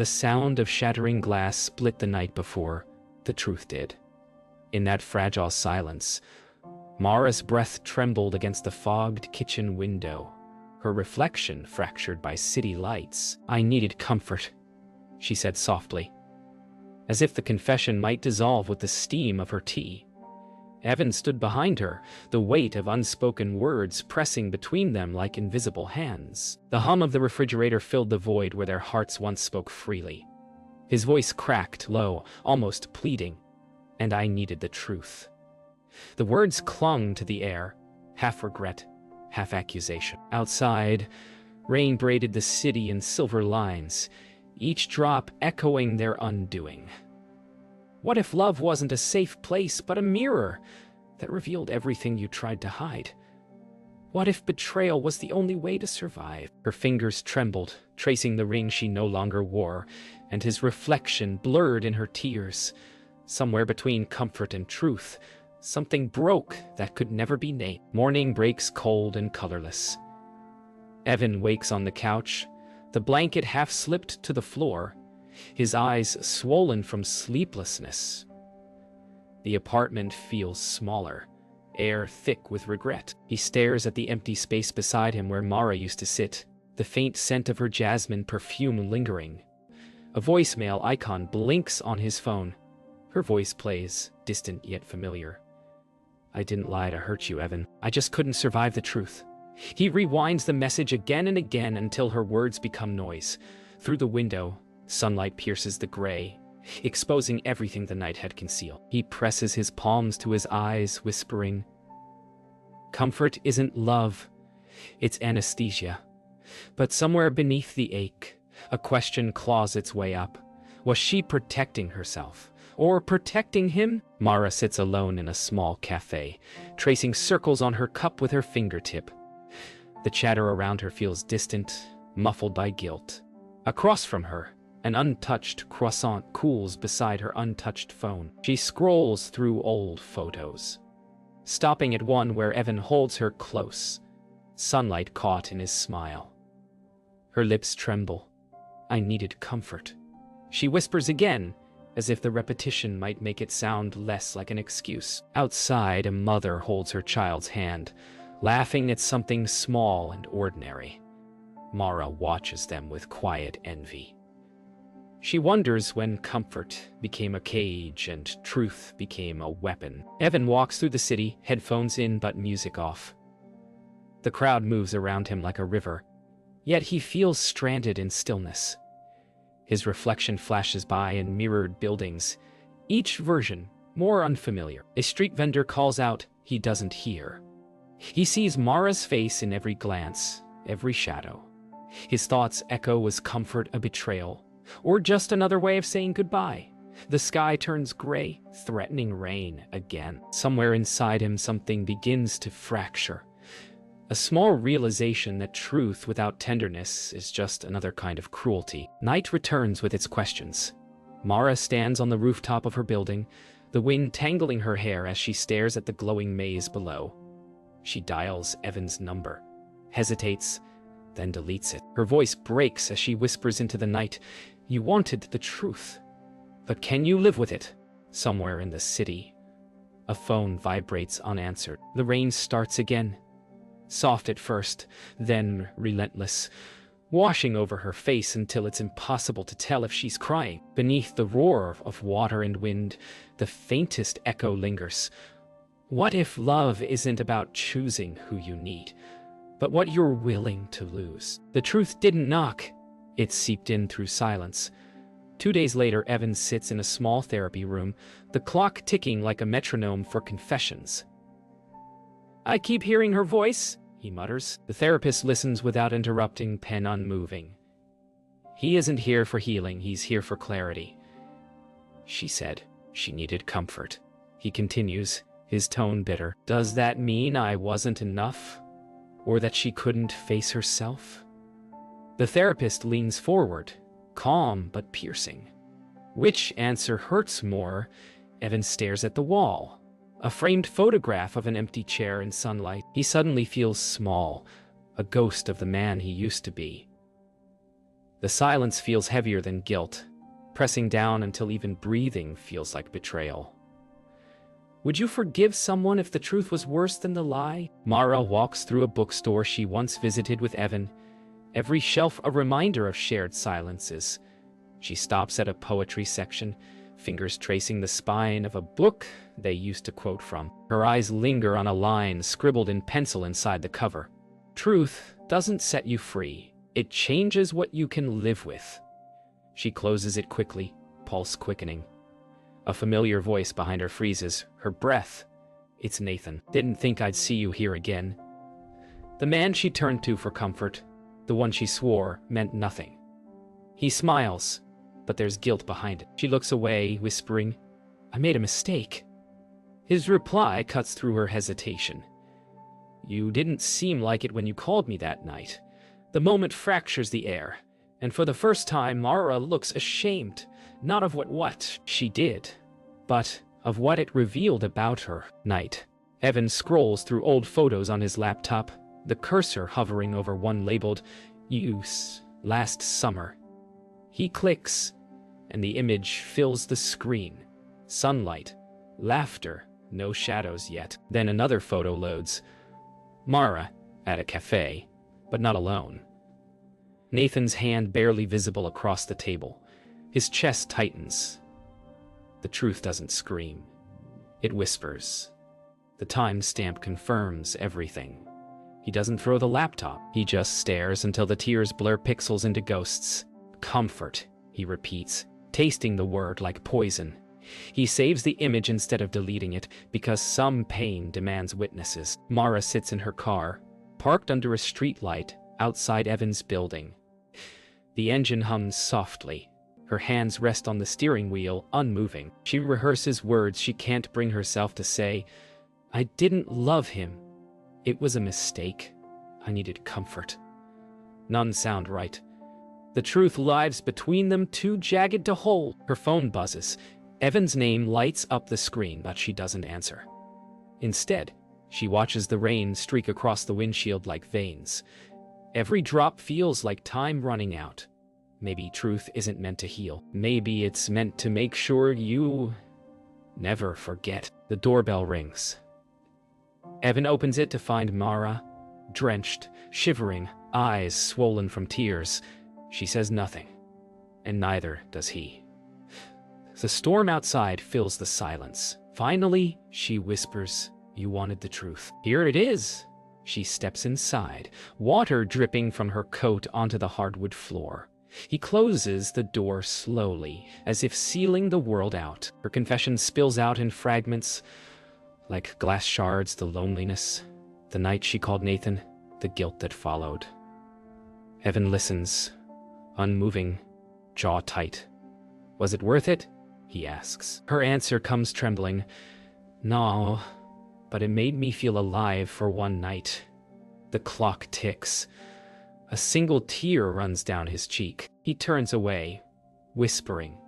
The sound of shattering glass split the night before the truth did. In that fragile silence, Mara's breath trembled against the fogged kitchen window, her reflection fractured by city lights. "I needed comfort," she said softly, as if the confession might dissolve with the steam of her tea. Evan stood behind her, the weight of unspoken words pressing between them like invisible hands. The hum of the refrigerator filled the void where their hearts once spoke freely. His voice cracked low, almost pleading, and I needed the truth. The words clung to the air, half regret, half accusation. Outside, rain braided the city in silver lines, each drop echoing their undoing. What if love wasn't a safe place but a mirror that revealed everything you tried to hide? What if betrayal was the only way to survive? Her fingers trembled, tracing the ring she no longer wore, and his reflection blurred in her tears. Somewhere between comfort and truth, something broke that could never be named. Morning breaks cold and colorless. Evan wakes on the couch, the blanket half slipped to the floor, his eyes swollen from sleeplessness. The apartment feels smaller, air thick with regret. He stares at the empty space beside him where Mara used to sit, the faint scent of her jasmine perfume lingering. A voicemail icon blinks on his phone. Her voice plays, distant yet familiar. "I didn't lie to hurt you, Evan. I just couldn't survive the truth." He rewinds the message again and again until her words become noise. Through the window, sunlight pierces the gray, exposing everything the night had concealed. He presses his palms to his eyes, whispering, "Comfort isn't love, it's anesthesia." But somewhere beneath the ache, a question claws its way up. Was she protecting herself? Or protecting him? Mara sits alone in a small cafe, tracing circles on her cup with her fingertip. The chatter around her feels distant, muffled by guilt. Across from her, an untouched croissant cools beside her untouched phone. She scrolls through old photos, stopping at one where Evan holds her close, sunlight caught in his smile. Her lips tremble. "I needed comfort." She whispers again, as if the repetition might make it sound less like an excuse. Outside, a mother holds her child's hand, laughing at something small and ordinary. Mara watches them with quiet envy. She wonders when comfort became a cage and truth became a weapon. Evan walks through the city, headphones in but music off. The crowd moves around him like a river, yet he feels stranded in stillness. His reflection flashes by in mirrored buildings, each version more unfamiliar. A street vendor calls out, he doesn't hear. He sees Mara's face in every glance, every shadow. His thoughts echo, was comfort a betrayal, or just another way of saying goodbye? The sky turns gray, threatening rain again. Somewhere inside him something begins to fracture. A small realization that truth without tenderness is just another kind of cruelty. Night returns with its questions. Mara stands on the rooftop of her building, the wind tangling her hair as she stares at the glowing maze below. She dials Evan's number, hesitates, then deletes it. Her voice breaks as she whispers into the night, "You wanted the truth, but can you live with it?" Somewhere in the city, a phone vibrates unanswered. The rain starts again, soft at first, then relentless, washing over her face until it's impossible to tell if she's crying. Beneath the roar of water and wind, the faintest echo lingers. What if love isn't about choosing who you need, but what you're willing to lose? The truth didn't knock. It seeped in through silence. 2 days later, Evan sits in a small therapy room, the clock ticking like a metronome for confessions. "I keep hearing her voice," he mutters. The therapist listens without interrupting, pen unmoving. "He isn't here for healing, he's here for clarity." She said she needed comfort. He continues, his tone bitter. "Does that mean I wasn't enough? Or that she couldn't face herself?" The therapist leans forward, calm but piercing. Which answer hurts more? Evan stares at the wall. A framed photograph of an empty chair in sunlight. He suddenly feels small, a ghost of the man he used to be. The silence feels heavier than guilt, pressing down until even breathing feels like betrayal. Would you forgive someone if the truth was worse than the lie? Mara walks through a bookstore she once visited with Evan, every shelf a reminder of shared silences. She stops at a poetry section, fingers tracing the spine of a book they used to quote from. Her eyes linger on a line scribbled in pencil inside the cover. Truth doesn't set you free. It changes what you can live with. She closes it quickly, pulse quickening. A familiar voice behind her freezes, her breath. It's Nathan. Didn't think I'd see you here again. The man she turned to for comfort, the one she swore meant nothing. He smiles, but there's guilt behind it. She looks away, whispering, I made a mistake. His reply cuts through her hesitation. You didn't seem like it when you called me that night. The moment fractures the air, and for the first time Mara looks ashamed, not of what she did, but of what it revealed about her. Night. Evan scrolls through old photos on his laptop, the cursor hovering over one labeled, Use, last summer. He clicks, and the image fills the screen. Sunlight, laughter, no shadows yet. Then another photo loads. Mara, at a cafe, but not alone. Nathan's hand barely visible across the table. His chest tightens. The truth doesn't scream. It whispers. The timestamp confirms everything. He doesn't throw the laptop. He just stares until the tears blur pixels into ghosts. Comfort, he repeats, tasting the word like poison. He saves the image instead of deleting it because some pain demands witnesses. Mara sits in her car, parked under a streetlight outside Evan's building. The engine hums softly. Her hands rest on the steering wheel, unmoving. She rehearses words she can't bring herself to say. I didn't love him. It was a mistake. I needed comfort. None sound right. The truth lies between them, too jagged to hold. Her phone buzzes. Evan's name lights up the screen, but she doesn't answer. Instead, she watches the rain streak across the windshield like veins. Every drop feels like time running out. Maybe truth isn't meant to heal. Maybe it's meant to make sure you never forget. The doorbell rings. Evan opens it to find Mara, drenched, shivering, eyes swollen from tears. She says nothing, and neither does he. The storm outside fills the silence. Finally, she whispers, You wanted the truth. Here it is. She steps inside, water dripping from her coat onto the hardwood floor. He closes the door slowly, as if sealing the world out. Her confession spills out in fragments, like glass shards, the loneliness, the night she called Nathan, the guilt that followed. Evan listens, unmoving, jaw tight. Was it worth it? He asks. Her answer comes trembling. No, but it made me feel alive for one night. The clock ticks. A single tear runs down his cheek. He turns away, whispering.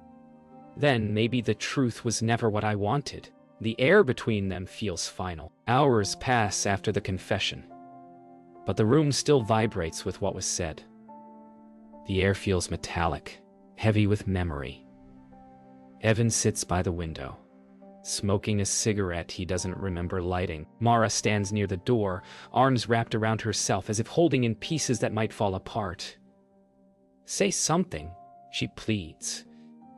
Then maybe the truth was never what I wanted. The air between them feels final. Hours pass after the confession, but the room still vibrates with what was said. The air feels metallic, heavy with memory. Evan sits by the window, smoking a cigarette he doesn't remember lighting. Mara stands near the door, arms wrapped around herself as if holding in pieces that might fall apart. Say something, she pleads.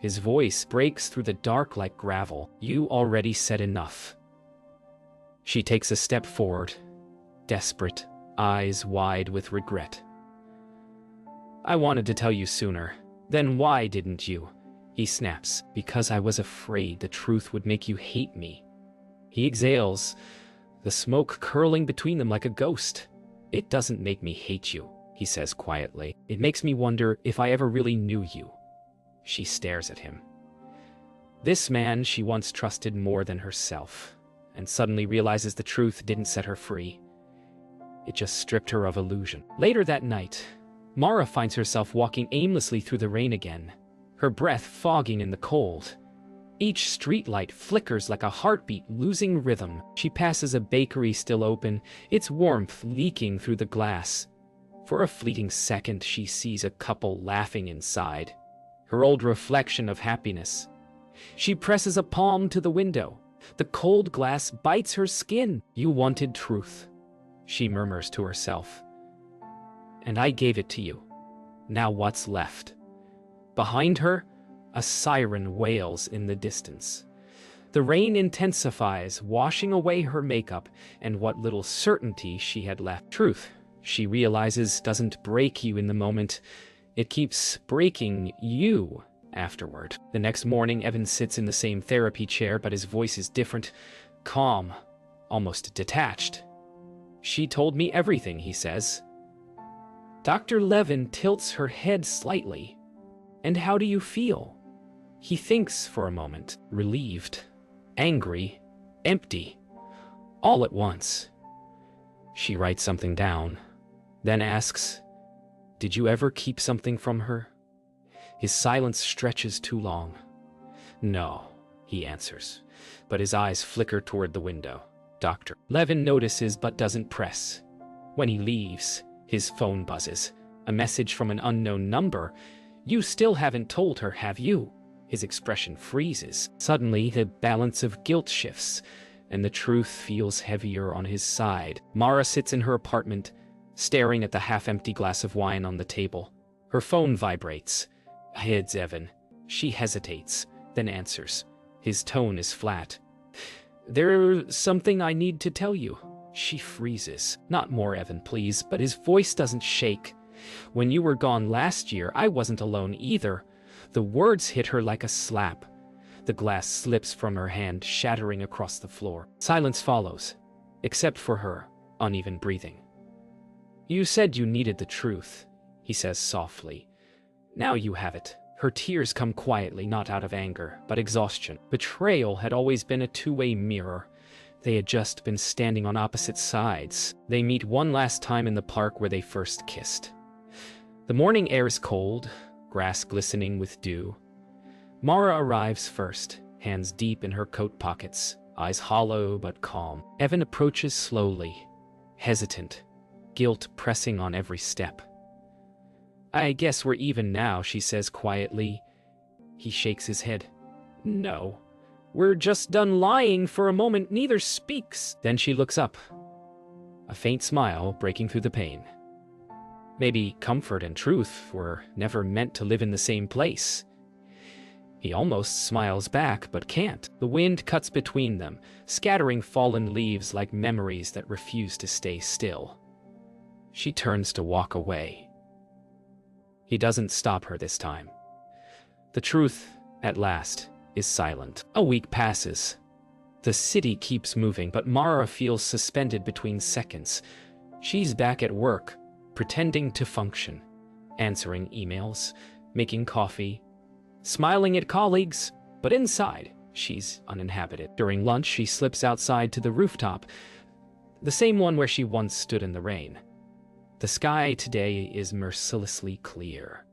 His voice breaks through the dark like gravel. You already said enough. She takes a step forward, desperate, eyes wide with regret. I wanted to tell you sooner. Then why didn't you? He snaps. Because I was afraid the truth would make you hate me. He exhales, the smoke curling between them like a ghost. It doesn't make me hate you, he says quietly. It makes me wonder if I ever really knew you. She stares at him. This man she once trusted more than herself, and suddenly realizes the truth didn't set her free. It just stripped her of illusion. Later that night, Mara finds herself walking aimlessly through the rain again, her breath fogging in the cold. Each streetlight flickers like a heartbeat losing rhythm. She passes a bakery still open, its warmth leaking through the glass. For a fleeting second, she sees a couple laughing inside, her old reflection of happiness. She presses a palm to the window. The cold glass bites her skin. "You wanted truth," she murmurs to herself. "And I gave it to you. Now what's left?" Behind her, a siren wails in the distance. The rain intensifies, washing away her makeup and what little certainty she had left. Truth, she realizes, doesn't break you in the moment. It keeps breaking you afterward. The next morning, Evan sits in the same therapy chair, but his voice is different, calm, almost detached. "She told me everything," he says. Dr. Levin tilts her head slightly. "And how do you feel?" He thinks for a moment, relieved, angry, empty, all at once. She writes something down, then asks, "Did you ever keep something from her?" His silence stretches too long. "No," he answers, but his eyes flicker toward the window. Dr. Levin notices but doesn't press. When he leaves, his phone buzzes. A message from an unknown number. "You still haven't told her, have you?" His expression freezes. Suddenly, the balance of guilt shifts, and the truth feels heavier on his side. Mara sits in her apartment, staring at the half-empty glass of wine on the table. Her phone vibrates. "It's Evan." She hesitates, then answers. His tone is flat. "There's something I need to tell you." She freezes. "Not more, Evan, please," but his voice doesn't shake. "When you were gone last year, I wasn't alone either." The words hit her like a slap. The glass slips from her hand, shattering across the floor. Silence follows, except for her uneven breathing. "You said you needed the truth," he says softly. "Now you have it." Her tears come quietly, not out of anger, but exhaustion. Betrayal had always been a two-way mirror. They had just been standing on opposite sides. They meet one last time in the park where they first kissed. The morning air is cold, grass glistening with dew. Mara arrives first, hands deep in her coat pockets, eyes hollow but calm. Evan approaches slowly, hesitant, guilt pressing on every step. "I guess we're even now," she says quietly. He shakes his head. "No. We're just done lying." For a moment, neither speaks. Then she looks up, a faint smile breaking through the pain. Maybe comfort and truth were never meant to live in the same place. He almost smiles back, but can't. The wind cuts between them, scattering fallen leaves like memories that refuse to stay still. She turns to walk away. He doesn't stop her this time. The truth, at last, is silent. A week passes. The city keeps moving, but Mara feels suspended between seconds. She's back at work, pretending to function, answering emails, making coffee, smiling at colleagues, but inside, she's uninhabited. During lunch, she slips outside to the rooftop, the same one where she once stood in the rain. The sky today is mercilessly clear.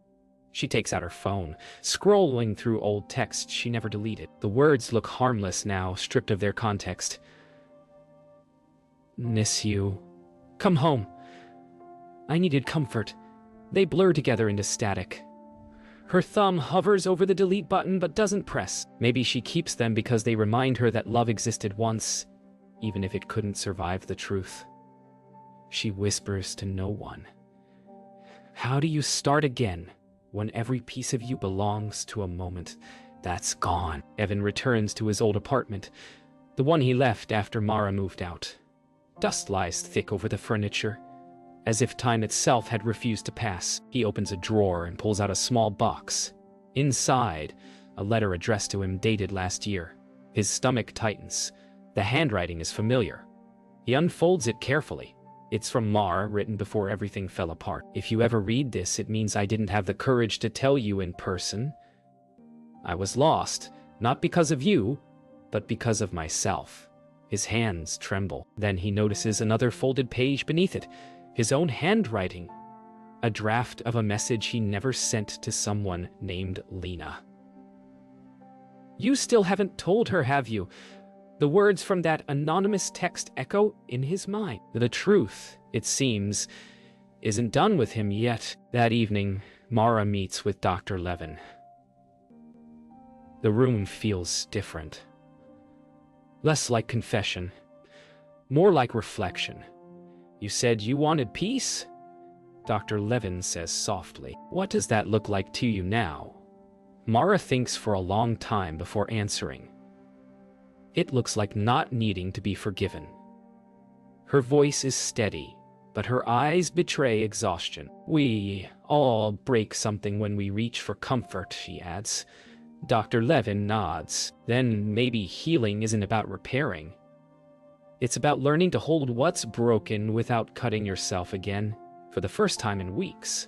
She takes out her phone, scrolling through old texts she never deleted. The words look harmless now, stripped of their context. "Miss you. Come home. I needed comfort." They blur together into static. Her thumb hovers over the delete button but doesn't press. Maybe she keeps them because they remind her that love existed once, even if it couldn't survive the truth. She whispers to no one. How do you start again when every piece of you belongs to a moment that's gone? Evan returns to his old apartment, the one he left after Mara moved out. Dust lies thick over the furniture, as if time itself had refused to pass. He opens a drawer and pulls out a small box. Inside, a letter addressed to him dated last year. His stomach tightens. The handwriting is familiar. He unfolds it carefully. It's from Mara, written before everything fell apart. "If you ever read this, it means I didn't have the courage to tell you in person. I was lost, not because of you, but because of myself." His hands tremble. Then he notices another folded page beneath it, his own handwriting, a draft of a message he never sent to someone named Lena. "You still haven't told her, have you?" The words from that anonymous text echo in his mind. The truth, it seems, isn't done with him yet. That evening, Mara meets with Dr. Levin. The room feels different. Less like confession, more like reflection. You said you wanted peace? Dr. Levin says softly. What does that look like to you now? Mara thinks for a long time before answering. It looks like not needing to be forgiven. Her voice is steady, but her eyes betray exhaustion. We all break something when we reach for comfort, she adds. Dr. Levin nods. Then maybe healing isn't about repairing. It's about learning to hold what's broken without cutting yourself again. For the first time in weeks,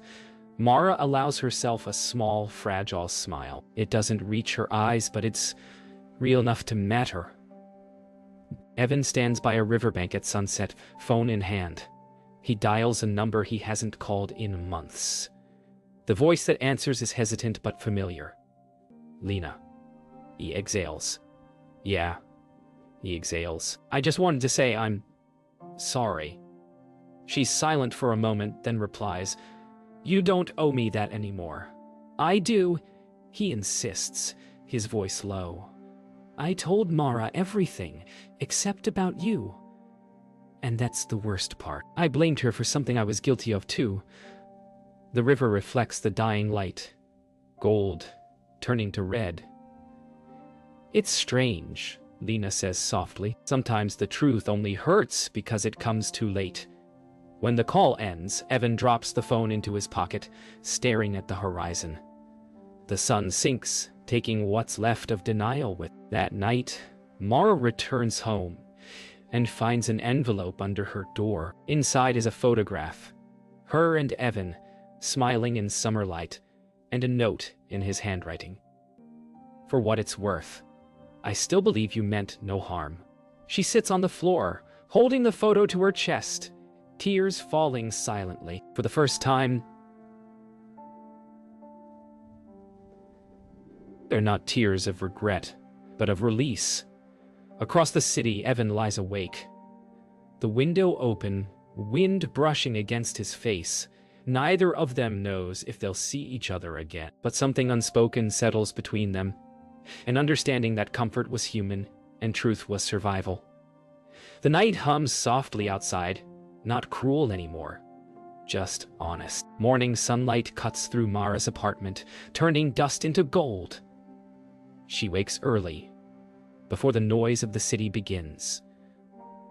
Mara allows herself a small, fragile smile. It doesn't reach her eyes, but it's real enough to matter. Evan stands by a riverbank at sunset, phone in hand. He dials a number he hasn't called in months. The voice that answers is hesitant but familiar. Lena. He exhales. Yeah, he exhales. I just wanted to say I'm sorry. She's silent for a moment, then replies, You don't owe me that anymore. I do, he insists, his voice low. I told Mara everything, except about you. And that's the worst part. I blamed her for something I was guilty of too. The river reflects the dying light. Gold, turning to red. It's strange, Lena says softly. Sometimes the truth only hurts because it comes too late. When the call ends, Evan drops the phone into his pocket, staring at the horizon. The sun sinks, taking what's left of denial with. That night, Mara returns home and finds an envelope under her door. Inside is a photograph. Her and Evan, smiling in summer light, and a note in his handwriting. For what it's worth, I still believe you meant no harm. She sits on the floor, holding the photo to her chest, tears falling silently. For the first time, they're not tears of regret, but of release. Across the city, Evan lies awake. The window open, wind brushing against his face. Neither of them knows if they'll see each other again, but something unspoken settles between them, an understanding that comfort was human and truth was survival. The night hums softly outside, not cruel anymore, just honest. Morning sunlight cuts through Mara's apartment, turning dust into gold. She wakes early, before the noise of the city begins.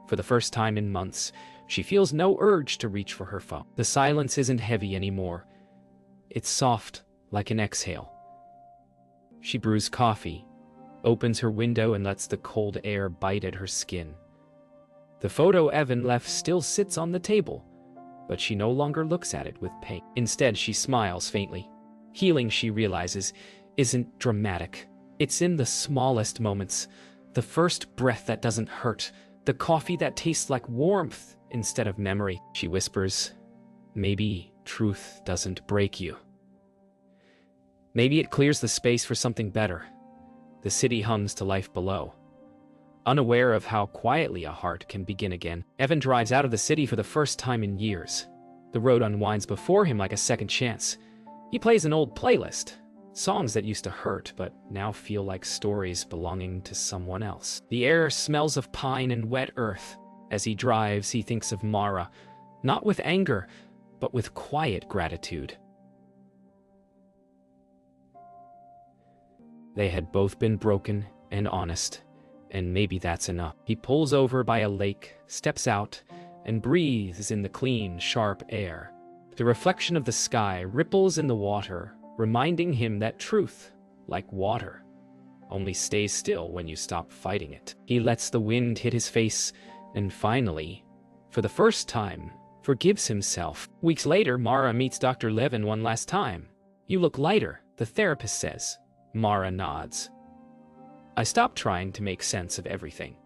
For the first time in months, she feels no urge to reach for her phone. The silence isn't heavy anymore. It's soft, like an exhale. She brews coffee, opens her window and lets the cold air bite at her skin. The photo Evan left still sits on the table, but she no longer looks at it with pain. Instead, she smiles faintly. Healing, she realizes, isn't dramatic. It's in the smallest moments. The first breath that doesn't hurt. The coffee that tastes like warmth instead of memory. She whispers, maybe truth doesn't break you. Maybe it clears the space for something better. The city hums to life below. Unaware of how quietly a heart can begin again, Evan drives out of the city for the first time in years. The road unwinds before him like a second chance. He plays an old playlist, songs that used to hurt but now feel like stories belonging to someone else. The air smells of pine and wet earth. As he drives, he thinks of Mara, not with anger, but with quiet gratitude. They had both been broken and honest, and maybe that's enough. He pulls over by a lake, steps out, and breathes in the clean, sharp air. The reflection of the sky ripples in the water, reminding him that truth, like water, only stays still when you stop fighting it. He lets the wind hit his face, and finally, for the first time, forgives himself. Weeks later, Mara meets Dr. Levin one last time. You look lighter, the therapist says. Mara nods. I stopped trying to make sense of everything.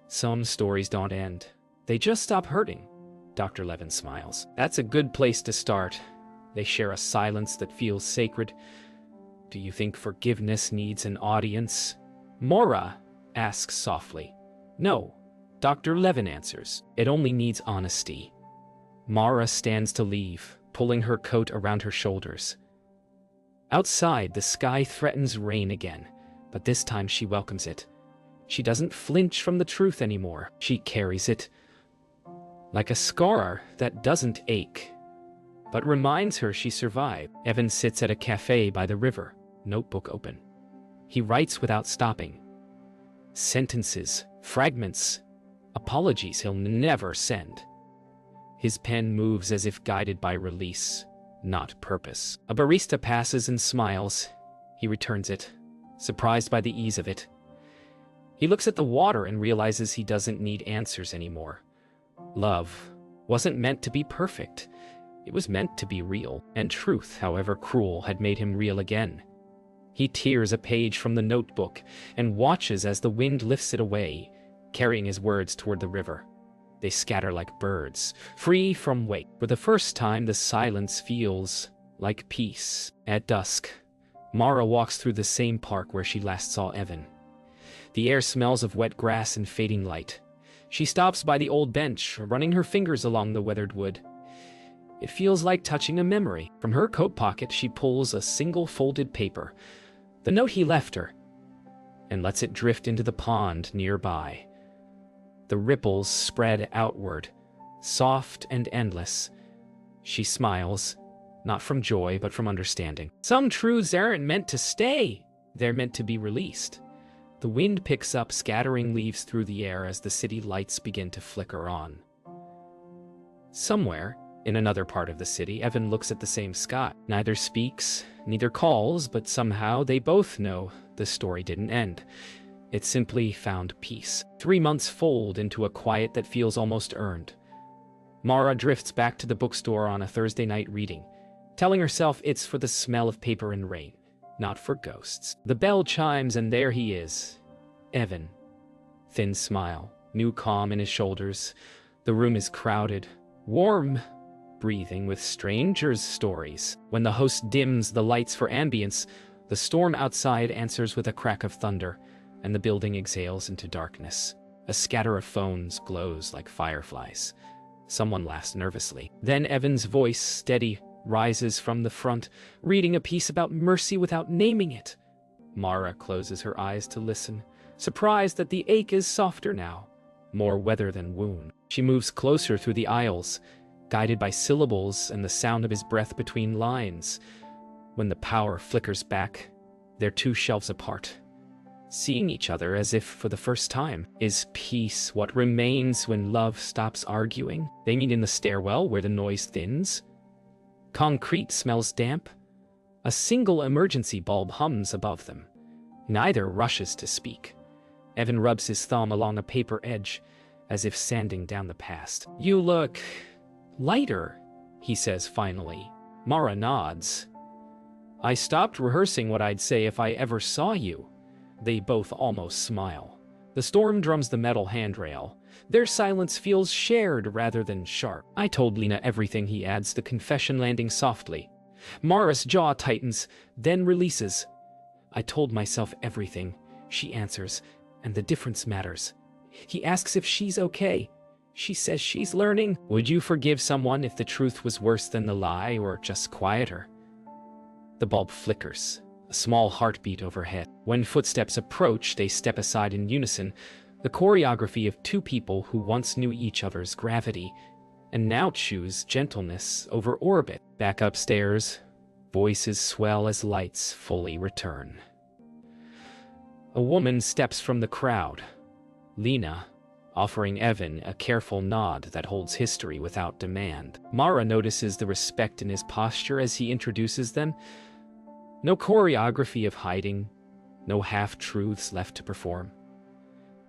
Some stories don't end. They just stop hurting. Dr. Levin smiles. That's a good place to start. They share a silence that feels sacred. Do you think forgiveness needs an audience? Mara asks softly. No, Dr. Levin answers. It only needs honesty. Mara stands to leave, pulling her coat around her shoulders. Outside, the sky threatens rain again, but this time she welcomes it. She doesn't flinch from the truth anymore. She carries it like a scar that doesn't ache, but reminds her she survived. Evan sits at a cafe by the river, notebook open. He writes without stopping. Sentences, fragments, apologies he'll never send. His pen moves as if guided by release, not purpose. A barista passes and smiles. He returns it, surprised by the ease of it. He looks at the water and realizes he doesn't need answers anymore. Love wasn't meant to be perfect. It was meant to be real, and truth, however cruel, had made him real again. He tears a page from the notebook and watches as the wind lifts it away, carrying his words toward the river. They scatter like birds, free from weight. For the first time, the silence feels like peace. At dusk, Mara walks through the same park where she last saw Evan. The air smells of wet grass and fading light. She stops by the old bench, running her fingers along the weathered wood. It feels like touching a memory. From her coat pocket, she pulls a single folded paper, the note he left her, and lets it drift into the pond nearby. The ripples spread outward, soft and endless. She smiles, not from joy, but from understanding. Some truths aren't meant to stay. They're meant to be released. The wind picks up, scattering leaves through the air as the city lights begin to flicker on. Somewhere, in another part of the city, Evan looks at the same sky. Neither speaks, neither calls, but somehow they both know the story didn't end. It simply found peace. 3 months fold into a quiet that feels almost earned. Mara drifts back to the bookstore on a Thursday night reading, telling herself it's for the smell of paper and rain, not for ghosts. The bell chimes and there he is, Evan. Thin smile, new calm in his shoulders. The room is crowded, warm, breathing with strangers' stories. When the host dims the lights for ambience, the storm outside answers with a crack of thunder, and the building exhales into darkness. A scatter of phones glows like fireflies. Someone laughs nervously. Then Evan's voice, steady, rises from the front, reading a piece about mercy without naming it. Mara closes her eyes to listen, surprised that the ache is softer now, more weather than wound. She moves closer through the aisles, guided by syllables and the sound of his breath between lines. When the power flickers back, they're 2 shelves apart, seeing each other as if for the first time. Is peace what remains when love stops arguing? They meet in the stairwell where the noise thins. Concrete smells damp. A single emergency bulb hums above them. Neither rushes to speak. Evan rubs his thumb along a paper edge, as if sanding down the past. "You look lighter," he says finally. Mara nods. "I stopped rehearsing what I'd say if I ever saw you." They both almost smile. The storm drums the metal handrail. Their silence feels shared rather than sharp. "I told Lena everything," he adds, the confession landing softly. Mara's jaw tightens, then releases. "I told myself everything," she answers, "and the difference matters." He asks if she's okay. She says she's learning. Would you forgive someone if the truth was worse than the lie, or just quieter? The bulb flickers. A small heartbeat overhead. When footsteps approach, they step aside in unison, the choreography of 2 people who once knew each other's gravity, and now choose gentleness over orbit. Back upstairs, voices swell as lights fully return. A woman steps from the crowd, Lena, offering Evan a careful nod that holds history without demand. Mara notices the respect in his posture as he introduces them. No choreography of hiding, no half-truths left to perform.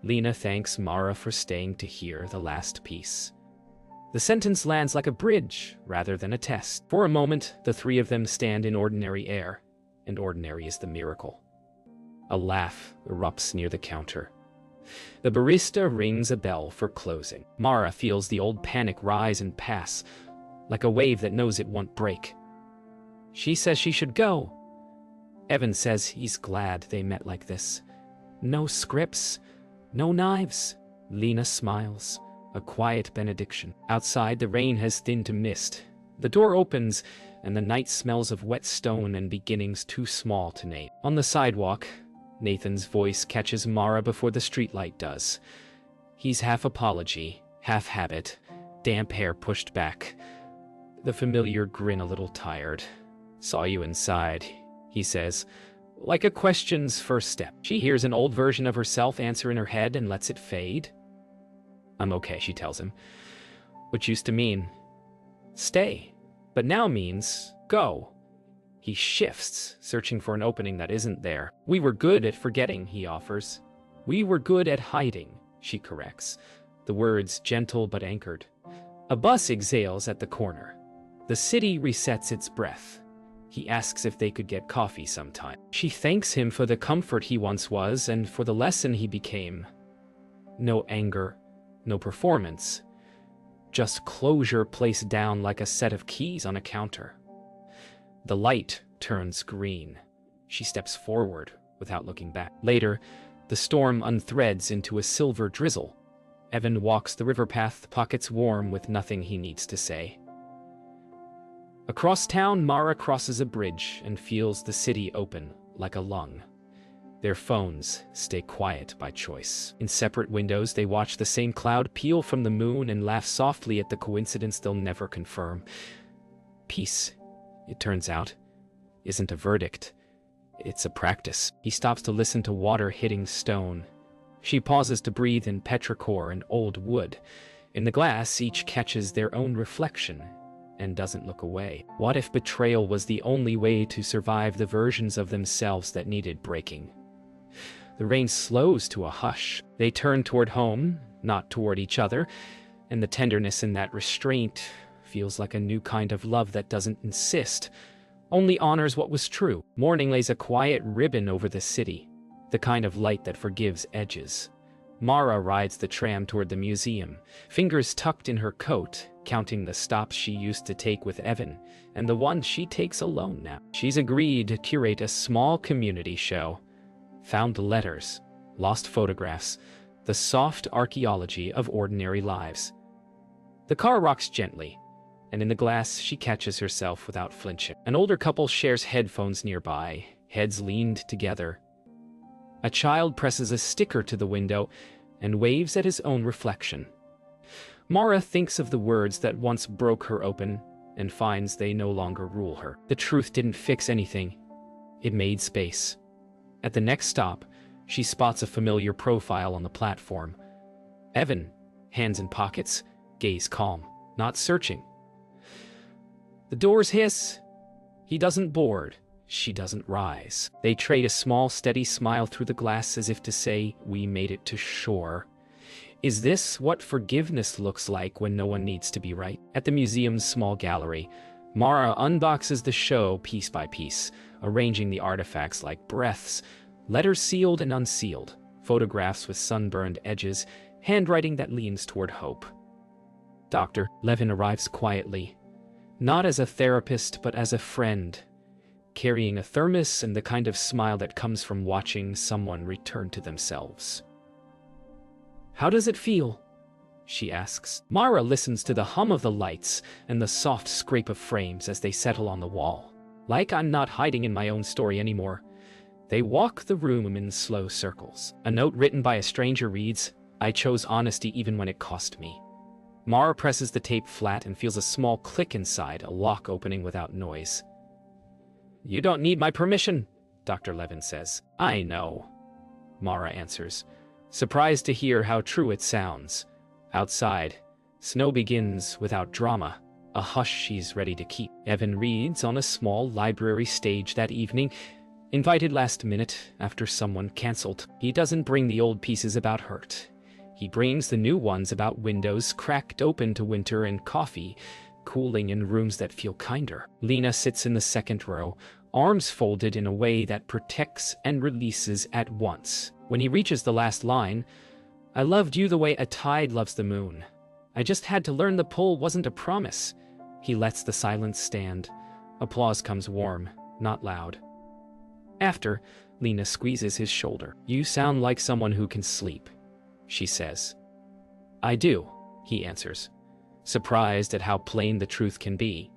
Lena thanks Mara for staying to hear the last piece. The sentence lands like a bridge rather than a test. For a moment, the 3 of them stand in ordinary air, and ordinary is the miracle. A laugh erupts near the counter. The barista rings a bell for closing. Mara feels the old panic rise and pass, like a wave that knows it won't break. She says she should go. Evan says he's glad they met like this. No scripts, no knives. Lena smiles. a quiet benediction. Outside, the rain has thinned to mist. The door opens, and the night smells of wet stone and beginnings too small to name. On the sidewalk, Nathan's voice catches Mara before the streetlight does. He's half apology, half habit, damp hair pushed back, the familiar grin a little tired. "Saw you inside," he says, like a question's first step. She hears an old version of herself answer in her head and lets it fade. "I'm okay," she tells him, which used to mean stay, but now means go. He shifts, searching for an opening that isn't there. "We were good at forgetting," he offers. "We were good at hiding," she corrects, the words gentle but anchored. A bus exhales at the corner. The city resets its breath. He asks if they could get coffee sometime. She thanks him for the comfort he once was and for the lesson he became. No anger, no performance, just closure placed down like a set of keys on a counter. The light turns green. She steps forward without looking back. Later, the storm unthreads into a silver drizzle. Evan walks the river path, pockets warm with nothing he needs to say. Across town, Mara crosses a bridge and feels the city open like a lung. Their phones stay quiet by choice. In separate windows, they watch the same cloud peel from the moon and laugh softly at the coincidence they'll never confirm. Peace, it turns out, isn't a verdict. It's a practice. He stops to listen to water hitting stone. She pauses to breathe in petrichor and old wood. In the glass, each catches their own reflection and doesn't look away. What if betrayal was the only way to survive the versions of themselves that needed breaking? The rain slows to a hush. They turn toward home, not toward each other, and the tenderness in that restraint feels like a new kind of love that doesn't insist, only honors what was true. Morning lays a quiet ribbon over the city, the kind of light that forgives edges. Mara rides the tram toward the museum, fingers tucked in her coat, counting the stops she used to take with Evan, and the one she takes alone now. She's agreed to curate a small community show. Found letters, lost photographs, the soft archaeology of ordinary lives. The car rocks gently, and in the glass she catches herself without flinching. An older couple shares headphones nearby, heads leaned together. A child presses a sticker to the window and waves at his own reflection. Mara thinks of the words that once broke her open and finds they no longer rule her. The truth didn't fix anything. It made space. At the next stop, she spots a familiar profile on the platform. Evan, hands in pockets, gaze calm, not searching. The doors hiss. He doesn't board. She doesn't rise. They trade a small, steady smile through the glass as if to say, "We made it to shore." Is this what forgiveness looks like when no one needs to be right? At the museum's small gallery, Mara unboxes the show piece by piece, arranging the artifacts like breaths, letters sealed and unsealed, photographs with sunburned edges, handwriting that leans toward hope. Dr. Levin arrives quietly, not as a therapist but as a friend, carrying a thermos and the kind of smile that comes from watching someone return to themselves. "How does it feel?" she asks. Mara listens to the hum of the lights and the soft scrape of frames as they settle on the wall. Like I'm not hiding in my own story anymore. They walk the room in slow circles. A note written by a stranger reads, "I chose honesty even when it cost me." Mara presses the tape flat and feels a small click inside, a lock opening without noise. "You don't need my permission," Dr. Levin says. "I know," Mara answers, surprised to hear how true it sounds. Outside, snow begins without drama, a hush she's ready to keep. Evan reads on a small library stage that evening, invited last minute after someone canceled. He doesn't bring the old pieces about hurt. He brings the new ones about windows cracked open to winter and coffee cooling in rooms that feel kinder. Lena sits in the second row, arms folded in a way that protects and releases at once. When he reaches the last line, "I loved you the way a tide loves the moon. I just had to learn the pull wasn't a promise." He lets the silence stand. Applause comes warm, not loud. After, Lena squeezes his shoulder. "You sound like someone who can sleep," she says. "I do," he answers, surprised at how plain the truth can be.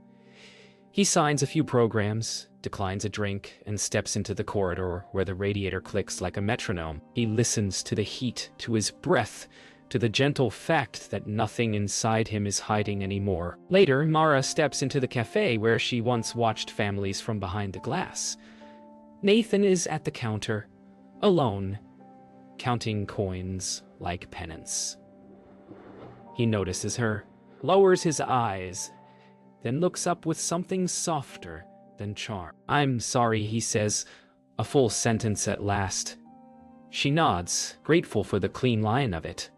He signs a few programs, declines a drink, and steps into the corridor where the radiator clicks like a metronome. He listens to the heat, to his breath, to the gentle fact that nothing inside him is hiding anymore. Later, Mara steps into the cafe where she once watched families from behind the glass. Nathan is at the counter, alone, counting coins like penance. He notices her, lowers his eyes, then looks up with something softer than charm. "I'm sorry," he says, a full sentence at last. She nods, grateful for the clean line of it.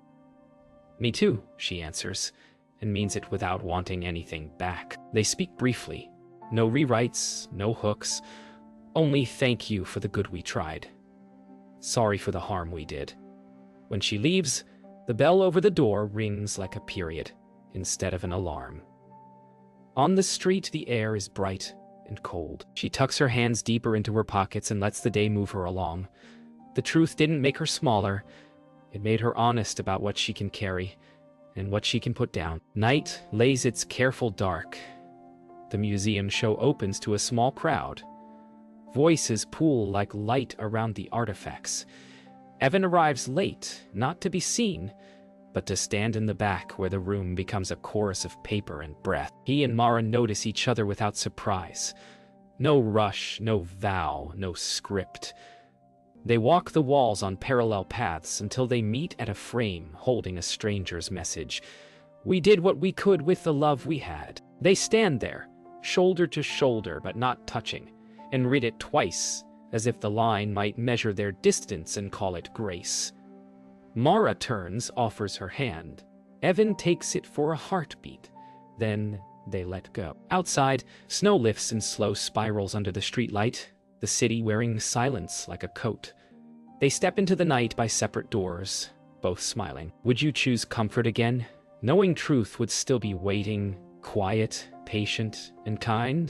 "Me too," she answers, and means it without wanting anything back. They speak briefly. No rewrites, no hooks, only "thank you for the good we tried. Sorry for the harm we did." When she leaves, the bell over the door rings like a period instead of an alarm. On the street, the air is bright and cold. She tucks her hands deeper into her pockets and lets the day move her along. The truth didn't make her smaller. It made her honest about what she can carry and what she can put down. Night lays its careful dark. The museum show opens to a small crowd. Voices pool like light around the artifacts. Evan arrives late, not to be seen, but to stand in the back where the room becomes a chorus of paper and breath. He and Mara notice each other without surprise. No rush, no vow, no script. They walk the walls on parallel paths until they meet at a frame holding a stranger's message. "We did what we could with the love we had." They stand there, shoulder to shoulder but not touching, and read it twice, as if the line might measure their distance and call it grace. Mara turns, offers her hand. Evan takes it for a heartbeat. Then they let go. Outside, snow lifts in slow spirals under the streetlight, the city wearing silence like a coat. They step into the night by separate doors, both smiling. Would you choose comfort again, knowing truth would still be waiting, quiet, patient, and kind?